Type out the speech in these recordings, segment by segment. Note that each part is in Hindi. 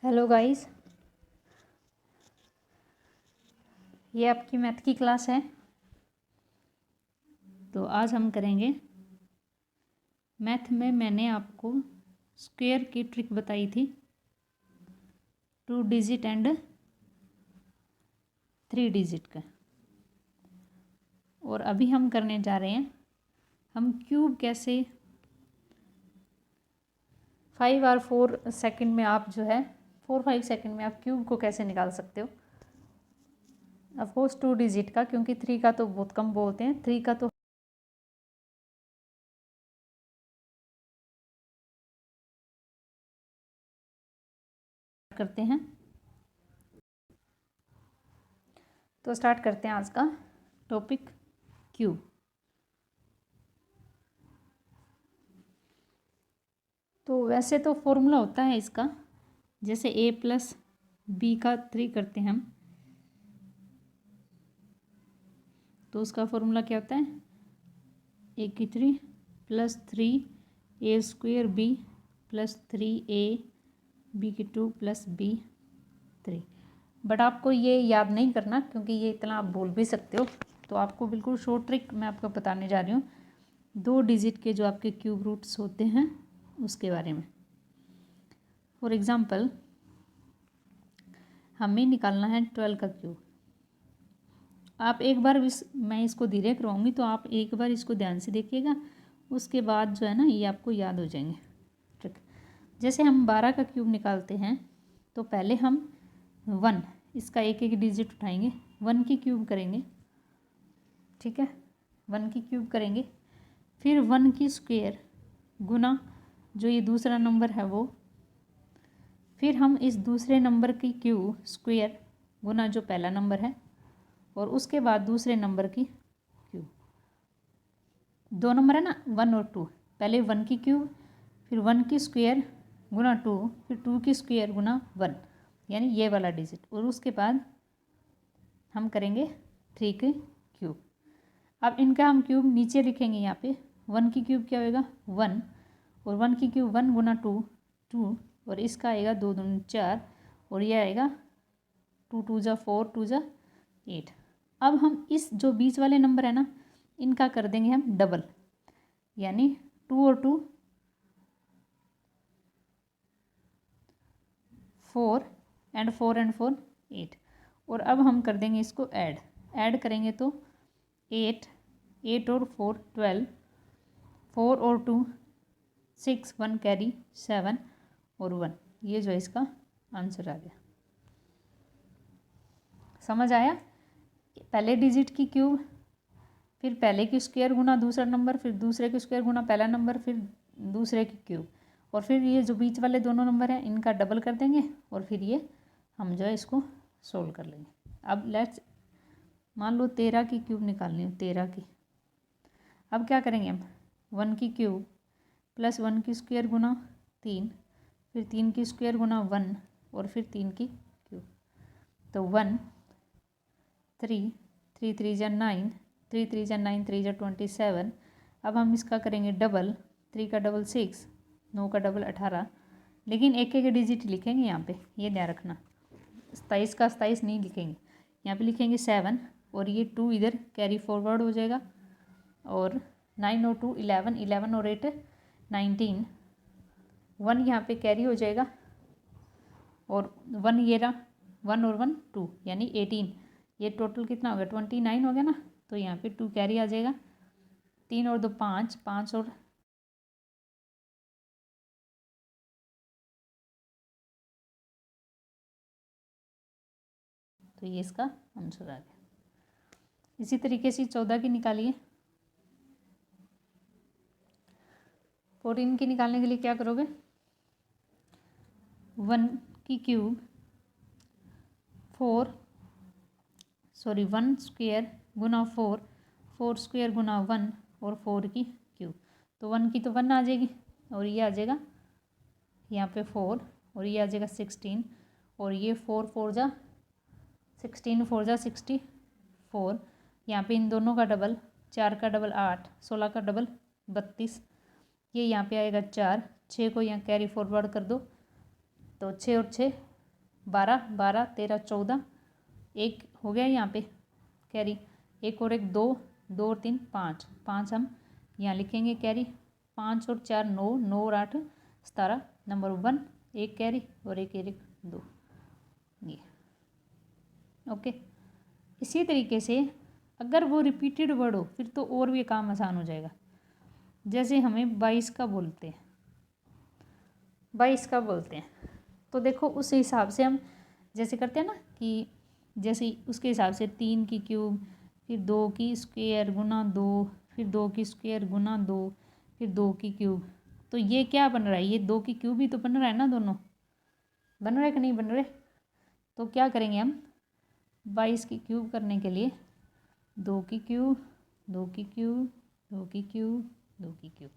हेलो गाइस, ये आपकी मैथ की क्लास है। तो आज हम करेंगे मैथ में मैंने आपको स्क्वायर की ट्रिक बताई थी, 2 डिजिट एंड 3 डिजिट का। और अभी हम करने जा रहे हैं हम क्यूब कैसे 5 और 4 सेकंड में आप जो है 4-5 सेकंड में आप क्यूब को कैसे निकाल सकते हो। अफकोर्स 2 डिजिट का, क्योंकि 3 का तो बहुत कम बोलते हैं, 3 का तो करते हैं। तो स्टार्ट करते हैं आज का टॉपिक, क्यूब। तो वैसे तो फॉर्मूला होता है इसका, जैसे a+b का 3 करते हैं हम, तो उसका फॉर्मूला क्या होता है, a की 3 + 3 a² b + 3 a b की 2 + b 3। बट आपको ये याद नहीं करना, क्योंकि ये इतना आप भूल भी सकते हो। तो आपको बिल्कुल शॉर्ट ट्रिक मैं आपको बताने जा रही हूँ 2 डिजिट के जो आपके क्यूब रूट्स होते हैं उसके बारे में। फॉर एग्ज़ाम्पल हमें निकालना है 12 का क्यूब। आप एक बार मैं इसको धीरे करवाऊँगी, तो आप एक बार इसको ध्यान से देखिएगा, उसके बाद जो है ना ये आपको याद हो जाएंगे। ठीक, जैसे हम 12 का क्यूब निकालते हैं तो पहले हम 1, इसका एक एक डिजिट उठाएंगे, 1 की क्यूब करेंगे। ठीक है, 1 की क्यूब करेंगे, फिर 1 की स्क्वायर गुना जो ये दूसरा नंबर है वो, फिर हम इस दूसरे नंबर की क्यूब स्क्वायर गुना जो पहला नंबर है, और उसके बाद दूसरे नंबर की क्यूब। 2 नंबर है ना, 1 और 2। पहले 1 की क्यूब, फिर 1 की स्क्वायर गुना 2, फिर 2 की स्क्वायर गुना 1, यानी ये वाला डिजिट, और उसके बाद हम करेंगे 3 की क्यूब। अब इनका हम क्यूब नीचे लिखेंगे यहाँ पे। 1 की क्यूब क्या होएगा 1, और 1 की क्यूब 1 गुना 2 2, और इसका आएगा 2 दूनी 4, और ये आएगा 2 2 जा 4 2 जा 8। अब हम इस जो बीच वाले नंबर है ना, इनका कर देंगे हम डबल, यानी 2 और 2 4 एंड 4 एंड 4 8। और अब हम कर देंगे इसको ऐड करेंगे तो 8 8 और 4 12, 4 और 2 6, 1 कैरी 7 और 1। ये जो है इसका आंसर आ गया। समझ आया? पहले डिजिट की क्यूब, फिर पहले की स्क्वायर गुना दूसरा नंबर, फिर दूसरे की स्क्वायर गुना पहला नंबर, फिर दूसरे की क्यूब, और फिर ये जो बीच वाले दोनों नंबर हैं इनका डबल कर देंगे, और फिर ये हम जो है इसको सोल्व कर लेंगे। अब लेट्स मान लो 13 की क्यूब निकालनी हो, 13 की। अब क्या करेंगे हम, 1 की क्यूब प्लस 1 की स्क्वायर गुना 3, फिर 3 की स्क्वायर गुना 1, और फिर 3 की क्यूब। तो 1 3 3 3 जा 9, 3 3 जा 9, 3 जा 27। अब हम इसका करेंगे डबल, 3 का डबल 6, 9 का डबल 18। लेकिन एक एक डिजिट लिखेंगे यहाँ पे, ये ध्यान रखना, 27 का 27 नहीं लिखेंगे, यहाँ पे लिखेंगे 7, और ये 2 इधर कैरी फॉरवर्ड हो जाएगा, और 9 और 2 11, 11 और 8 19, 1 यहाँ पे कैरी हो जाएगा, और 1 ये रहा, 1 और 1 2, यानी 18। ये टोटल कितना हो गया 29 हो गया ना, तो यहाँ पे 2 कैरी आ जाएगा, 3 और 2 5, 5 और तो ये इसका आंसर आ गया। इसी तरीके से 14 की निकालिए। 14 की निकालने के लिए क्या करोगे, 1 की क्यूब 1 स्क्वायर गुना 4, 4 स्क्वायर गुना 1, और 4 की क्यूब। तो 1 की तो 1 आ जाएगी, और ये आ जाएगा यहाँ पे 4, और ये आ जाएगा 16, और ये 4 4 जा 16, 4 जा 64। यहाँ पे इन दोनों का डबल, 4 का डबल 8, 16 का डबल 32। ये यहाँ पे आएगा 4, 6 को यहाँ कैरी फॉरवर्ड कर दो, तो 6 और 6 12 12 13 14, एक हो गया यहाँ पे कैरी, एक और एक 2 2 और 3 5 5 हम यहाँ लिखेंगे कैरी, 5 और 4 9 9 और 8 17, नंबर 1 एक कैरी और एक 2 ये। ओके, इसी तरीके से अगर वो रिपीटेड वर्ड हो फिर तो और भी काम आसान हो जाएगा। जैसे हमें 22 का बोलते हैं, 22 का बोलते हैं, तो देखो उस हिसाब से हम जैसे करते हैं ना कि जैसे उसके हिसाब से 3 की क्यूब, फिर 2 की स्क्वायर गुना 2, फिर 2 की स्क्वायर गुना 2, फिर 2 की क्यूब। तो ये क्या बन रहा है, ये 2 की क्यूब ही तो बन रहा है ना, दोनों बन रहे कि नहीं बन रहे। तो क्या करेंगे हम 22 की क्यूब करने के लिए 2 की क्यूब 2 की क्यूब 2 की क्यूब 2 की क्यूब,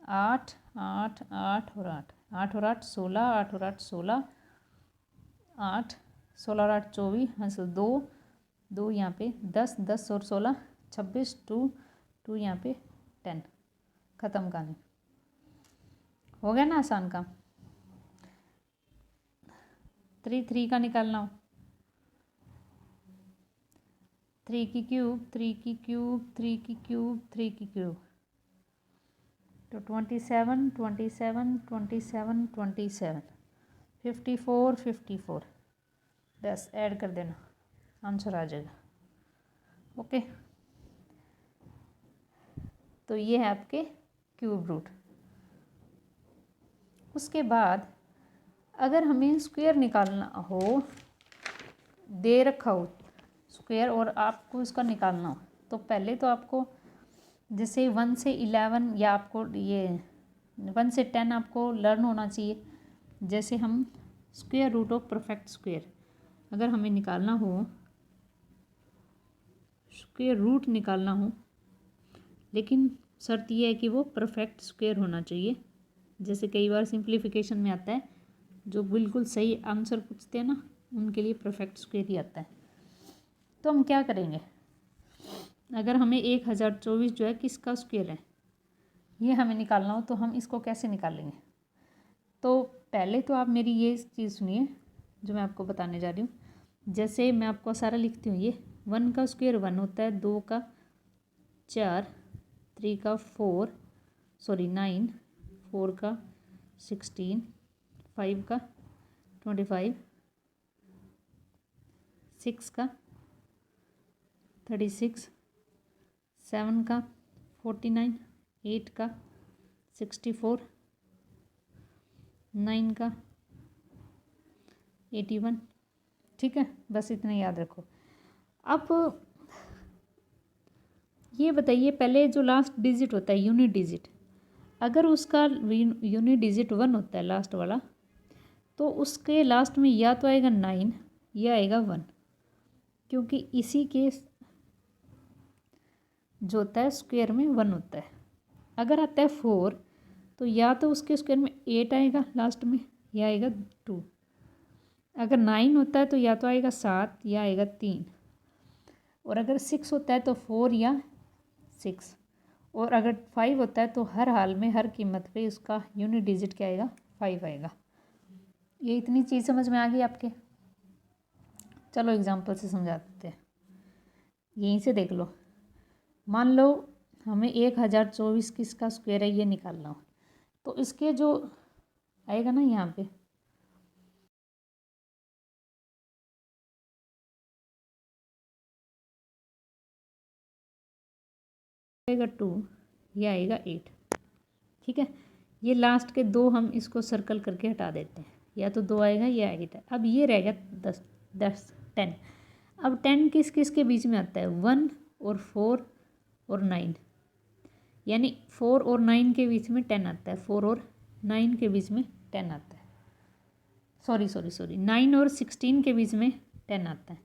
8 8 8 और 8 8 और 8 16, 8 और 8 16, 8 16 और 8 24, हाँ सर 2 2 यहाँ पे 10 10 और 16 26, 2 2 यहाँ पे 10, ख़त्म कहानी। हो गया ना आसान काम। 3 3 का निकालना हो, 3 की क्यूब 3 की क्यूब 3 की क्यूब 3 की क्यूब, तो 27 27 27 27 54 54, बस ऐड कर देना आंसर आ जाएगा। ओके, तो ये है आपके क्यूब रूट। उसके बाद अगर हमें स्क्वायर निकालना हो, दे रखा हो स्क्वायर और आपको इसका निकालना हो, तो पहले तो आपको जैसे 1 से 11 या आपको ये 1 से 10 आपको लर्न होना चाहिए। जैसे हम square root of perfect square अगर हमें निकालना हो, स्क्वायर रूट निकालना हो, लेकिन शर्त यह है कि वो परफेक्ट स्क्वायर होना चाहिए। जैसे कई बार सिंप्लीफिकेशन में आता है, जो बिल्कुल सही आंसर पूछते हैं ना उनके लिए परफेक्ट स्क्वायर ही आता है। तो हम क्या करेंगे, अगर हमें 1024 जो है किसका स्क्वायर है ये हमें निकालना हो, तो हम इसको कैसे निकालेंगे। तो पहले तो आप मेरी ये चीज़ सुनिए जो मैं आपको बताने जा रही हूँ। जैसे मैं आपको सारा लिखती हूँ, ये 1 का स्क्वायर 1 होता है, 2 का 4, 3 का 9, 4 का 16, 5 का 25, 6 का 36, 7 का 49, 8 का 64, 9 का 81। ठीक है, बस इतना याद रखो। अब ये बताइए, पहले जो लास्ट डिजिट होता है यूनिट डिजिट, अगर उसका यूनिट डिजिट 1 होता है लास्ट वाला, तो उसके लास्ट में या तो आएगा 9 या आएगा 1, क्योंकि इसी के जो होता है स्क्वायर में 1 होता है। अगर आता है 4 तो या तो उसके स्क्वायर में 8 आएगा लास्ट में या आएगा 2। अगर 9 होता है तो या तो आएगा 7 या आएगा 3, और अगर 6 होता है तो 4 या 6, और अगर 5 होता है तो हर हाल में हर कीमत पे उसका यूनिट डिजिट क्या आएगा, 5 आएगा। ये इतनी चीज़ समझ में आ गई आपके। चलो एग्जांपल से समझा देते हैं, यहीं से देख लो। मान लो हमें 1024 किसका स्क्वायर है ये निकालना हो, तो इसके जो आएगा ना यहाँ पे आएगा 2, ये आएगा 8। ठीक है, ये लास्ट के 2 हम इसको सर्कल करके हटा देते हैं, या तो 2 आएगा या 8 है। अब ये रहेगा 10। अब 10 किस किस के बीच में आता है, 1 और 4 और 9, यानी 4 और 9 के बीच में 10 आता है, 4 और 9 के बीच में 10 आता है। सॉरी 9 और 16 के बीच में 10 आता है,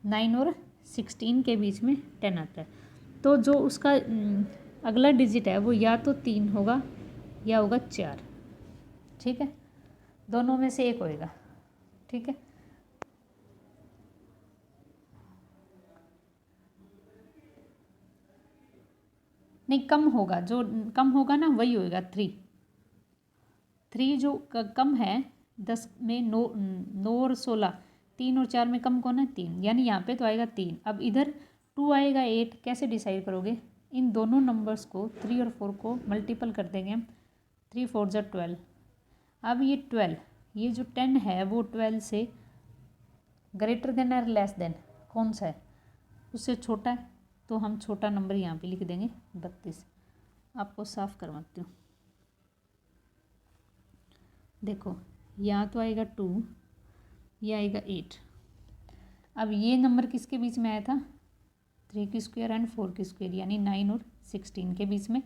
9 और 16 के बीच में 10 आता है। तो जो उसका अगला डिजिट है वो या तो 3 होगा या होगा 4। ठीक है, दोनों में से एक होएगा। ठीक है, नहीं कम होगा, जो कम होगा ना वही होएगा 3 जो कम है 10 में 9 और 16, 3 और 4 में कम कौन है? 3, यानी यहाँ पे तो आएगा 3। अब इधर 2 आएगा 8, कैसे डिसाइड करोगे? इन दोनों नंबर्स को 3 और 4 को मल्टीपल कर देंगे हम, 3 4 जा 12। अब ये 12, ये जो 10 है वो 12 से ग्रेटर देन और लेस देन कौन सा है? उससे छोटा है, तो हम छोटा नंबर यहाँ पे लिख देंगे 32। आपको साफ करवाती हूँ, देखो यहाँ तो आएगा 2, ये आएगा 8। अब ये नंबर किसके बीच में आया था? 3 की स्क्वायर एंड 4 की स्क्वायर, यानी 9 और 16 के बीच में।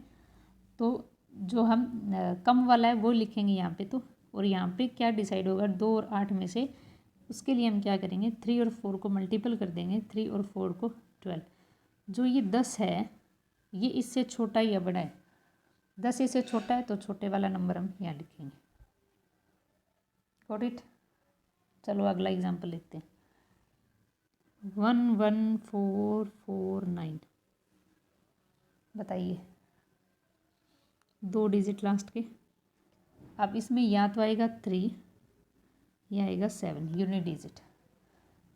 तो जो हम कम वाला है वो लिखेंगे यहाँ पे, तो और यहाँ पे क्या डिसाइड होगा? 2 और 8 में से। उसके लिए हम क्या करेंगे? 3 और 4 को मल्टीपल कर देंगे, 3 और 4 को 12। जो ये 10 है ये इससे छोटा या बड़ा है? 10 इससे छोटा है, तो छोटे वाला नंबर हम यहाँ लिखेंगे। Got it? चलो अगला एग्जाम्पल लिखते हैं। 11449, बताइए, 2 डिजिट लास्ट के। अब इसमें या तो आएगा 3 या आएगा 7 यूनिट डिजिट।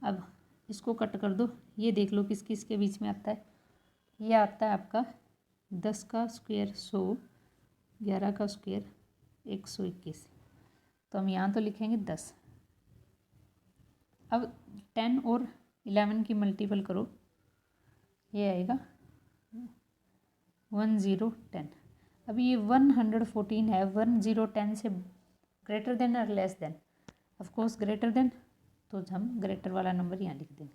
अब इसको कट कर दो, ये देख लो किस किस के बीच में आता है। ये आता है आपका 10 का स्क्वायर 100, 11 का स्क्वायर 121। तो हम यहाँ तो लिखेंगे 10। अब 10 और 11 की मल्टीपल करो, ये आएगा 1010। अब ये 114 है, 1010 से ग्रेटर देन और less than? Of course greater than, तो हम ग्रेटर वाला नंबर यहाँ लिख देंगे।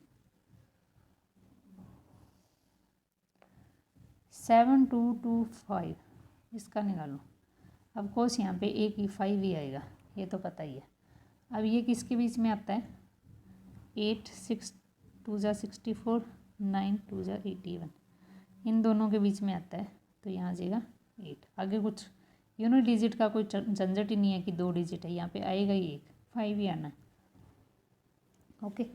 7225, इसका निकालो। ऑफ कोर्स यहाँ पे एक ही 5 ही आएगा, ये तो पता ही है। अब ये किसके बीच में आता है? 8 6 2 जा 64, 9 2 जा 81, इन दोनों के बीच में आता है, तो यहाँ आ जाएगा 8। आगे कुछ यूनिट डिजिट का कोई झंझट ही नहीं है कि 2 डिजिट है, यहाँ पे आएगा ही एक, 5 ही आना है। ओके।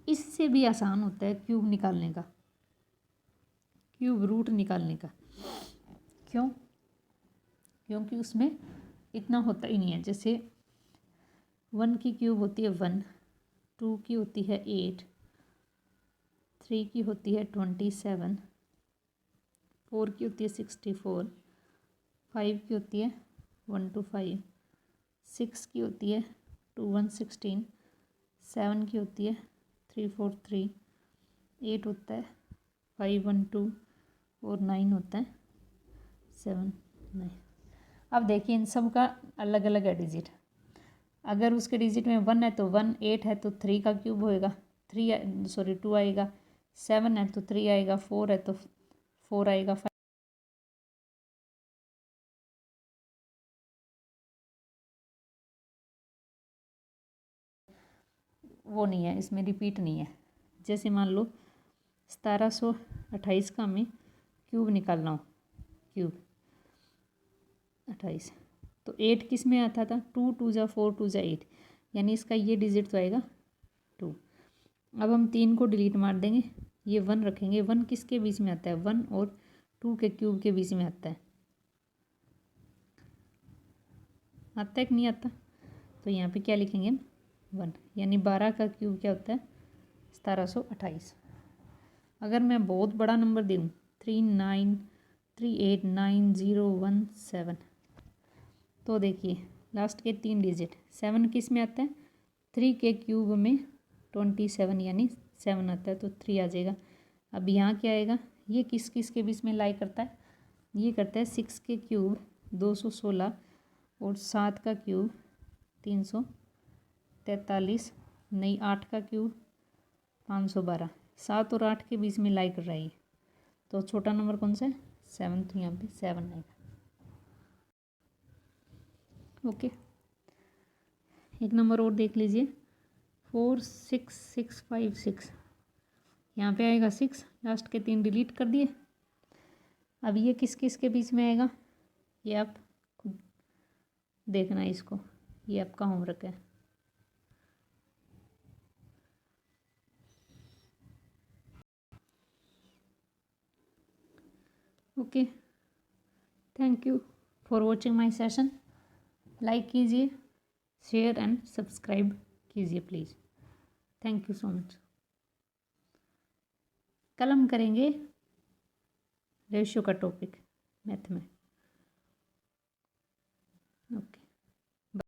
इससे भी आसान होता है क्यूब निकालने का, क्यूब रूट निकालने का। क्यों? क्योंकि उसमें इतना होता ही नहीं है। जैसे 1 की क्यूब होती है 1, 2 की होती है 8, 3 की होती है 27, 4 की होती है 64, 5 की होती है 125, 6 की होती है 2116, 7 की होती है 343, 8 होता है 512 और 9 होता है 79। अब देखिए इन सब का अलग अलग है डिजिट। अगर उसके डिजिट में 1 है तो 1, 8 है तो 3 का क्यूब होएगा, 2 आएगा, 7 है तो 3 आएगा, 4 है तो 4 आएगा, 5 वो नहीं है, इसमें रिपीट नहीं है। जैसे मान लो 1728 का हमें क्यूब निकालना हो, क्यूब 28, तो 8 किस में आता था? 2 2 जा 4 2 जा 8, यानी इसका ये डिजिट तो आएगा 2। अब हम 3 को डिलीट मार देंगे, ये 1 रखेंगे। 1 किसके बीच में आता है? 1 और 2 के क्यूब के बीच में आता है। आता है कि नहीं आता? तो यहाँ पे क्या लिखेंगे हम? 1, यानी 12 का क्यूब क्या होता है? 1728। अगर मैं बहुत बड़ा नंबर दूँ 39389017, तो देखिए लास्ट के 3 डिजिट, 7 किस में आता है? 3 के क्यूब में 27, यानी 7 आता है, तो 3 आ जाएगा। अब यहाँ क्या आएगा? ये किस किस के बीच में लाई करता है? ये करता है 6 के क्यूब 216 और 7 का क्यूब 343, नहीं 8 का क्यूब 512, 7 और 8 के बीच में लाई कर रहा है। तो छोटा नंबर कौन सा है? 7, तो यहाँ पे 7 आएगा। ओके, एक नंबर और देख लीजिए, 46656, यहाँ पे आएगा 6, लास्ट के 3 डिलीट कर दिए। अब ये किस किस के बीच में आएगा? ये आप खुद देखना है इसको, ये आपका होमवर्क है। Okay, thank you for watching my session. Like कीजिए, शेयर एंड सब्सक्राइब कीजिए please. Thank you so much. कल हम करेंगे रेशियो का टॉपिक मैथ में। ओके।